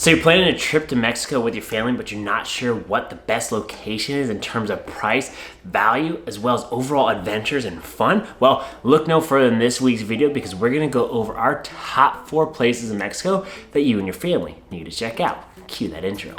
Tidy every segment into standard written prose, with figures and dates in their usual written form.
So you're planning a trip to Mexico with your family, but you're not sure what the best location is in terms of price, value, as well as overall adventures and fun? Well, look no further than this week's video because we're gonna go over our top 4 places in Mexico that you and your family need to check out. Cue that intro.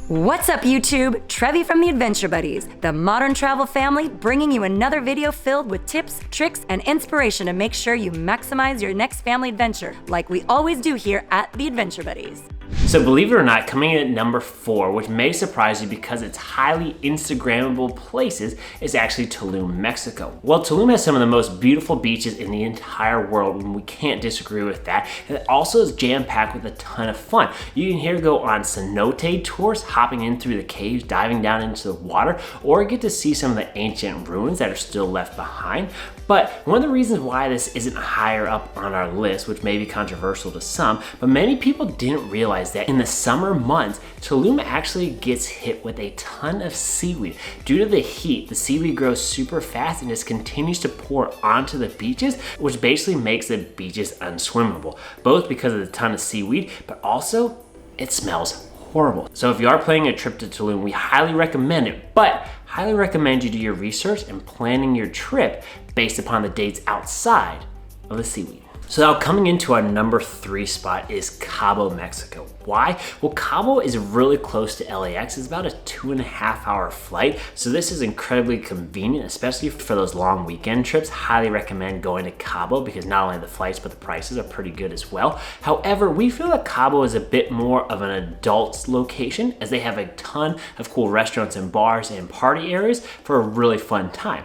What's up YouTube? Trevi from the Adventure Buddies, the modern travel family, bringing you another video filled with tips, tricks, and inspiration to make sure you maximize your next family adventure like we always do here at the Adventure Buddies. So believe it or not, coming in at number 4, which may surprise you because it's highly Instagrammable places, is actually Tulum, Mexico. Well, Tulum has some of the most beautiful beaches in the entire world, and we can't disagree with that. And it also is jam-packed with a ton of fun. You can here go on cenote tours, hopping in through the caves, diving down into the water, or get to see some of the ancient ruins that are still left behind. But one of the reasons why this isn't higher up on our list, which may be controversial to some, but many people didn't realize that in the summer months, Tulum actually gets hit with a ton of seaweed. Due to the heat, the seaweed grows super fast and just continues to pour onto the beaches, which basically makes the beaches unswimmable, both because of the ton of seaweed, but also it smells horrible. So if you are planning a trip to Tulum, we highly recommend it, but highly recommend you do your research and planning your trip based upon the dates outside of the seaweed. So now coming into our number 3 spot is Cabo, Mexico. Why? Well, Cabo is really close to LAX. It's about a 2.5-hour flight. So this is incredibly convenient, especially for those long weekend trips. Highly recommend going to Cabo because not only the flights, but the prices are pretty good as well. However, we feel that Cabo is a bit more of an adult's location as they have a ton of cool restaurants and bars and party areas for a really fun time.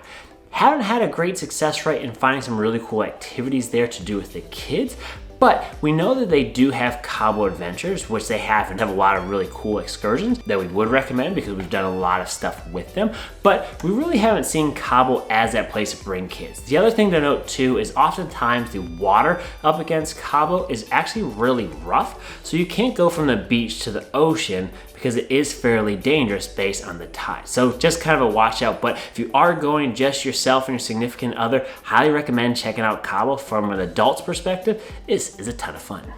Haven't had a great success rate in finding some really cool activities there to do with the kids, but we know that they do have Cabo Adventures, which they have and have a lot of really cool excursions that we would recommend because we've done a lot of stuff with them, but we really haven't seen Cabo as that place to bring kids. The other thing to note too is oftentimes the water up against Cabo is actually really rough, so you can't go from the beach to the ocean because it is fairly dangerous based on the tide. So just kind of a watch out, but if you are going just yourself and your significant other, highly recommend checking out Cabo from an adult's perspective. This is a ton of fun.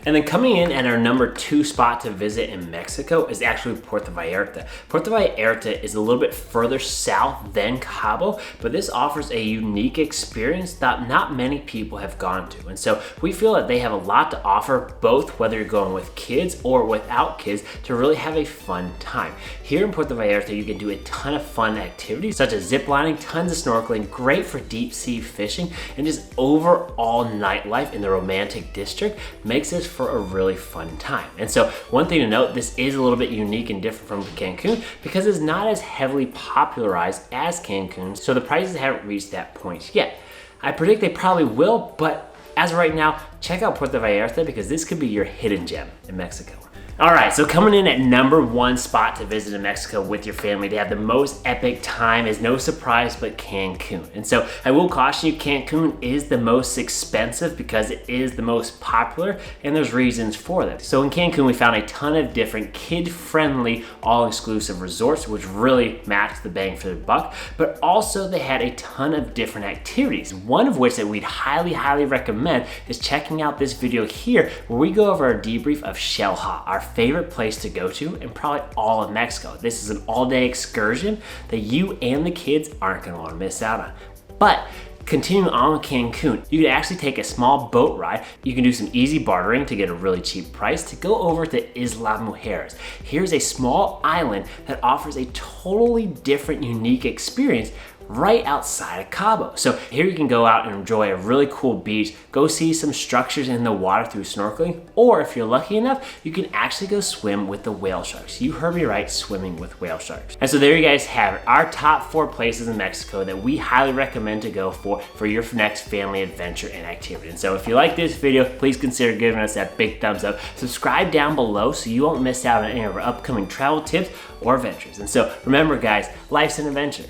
And then coming in at our number 2 spot to visit in Mexico is actually Puerta Vallarta. Puerta Vallarta is a little bit further south than Cabo, but this offers a unique experience that not many people have gone to. And so we feel that they have a lot to offer, both whether you're going with kids or without kids, to really have a fun time. Here in Puerta Vallarta, you can do a ton of fun activities such as zip lining, tons of snorkeling, great for deep sea fishing, and just overall nightlife in the romantic district makes this for a really fun time. And so one thing to note, this is a little bit unique and different from Cancun because it's not as heavily popularized as Cancun, so the prices haven't reached that point yet. I predict they probably will, but as of right now, check out Puerto Vallarta because this could be your hidden gem in Mexico. All right, so coming in at number 1 spot to visit in Mexico with your family to have the most epic time is no surprise but Cancun. And so I will caution you, Cancun is the most expensive because it is the most popular, and there's reasons for that. So in Cancun, we found a ton of different kid-friendly, all-inclusive resorts, which really matched the bang for the buck, but also they had a ton of different activities. One of which that we'd highly recommend is checking out this video here, where we go over our debrief of Xel-Há, our favorite place to go to in probably all of Mexico. This is an all-day excursion that you and the kids aren't going to want to miss out on. But continuing on with Cancun, you can actually take a small boat ride. You can do some easy bartering to get a really cheap price to go over to Isla Mujeres. Here's a small island that offers a totally different, unique experience right outside of Cabo. So here you can go out and enjoy a really cool beach, go see some structures in the water through snorkeling, or if you're lucky enough, you can actually go swim with the whale sharks. You heard me right, swimming with whale sharks. And so there you guys have it, our top 4 places in Mexico that we highly recommend to go for your next family adventure and activity. And so if you like this video, please consider giving us that big thumbs up. Subscribe down below so you won't miss out on any of our upcoming travel tips or adventures. And so remember guys, life's an adventure.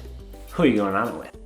Who are you going on it with?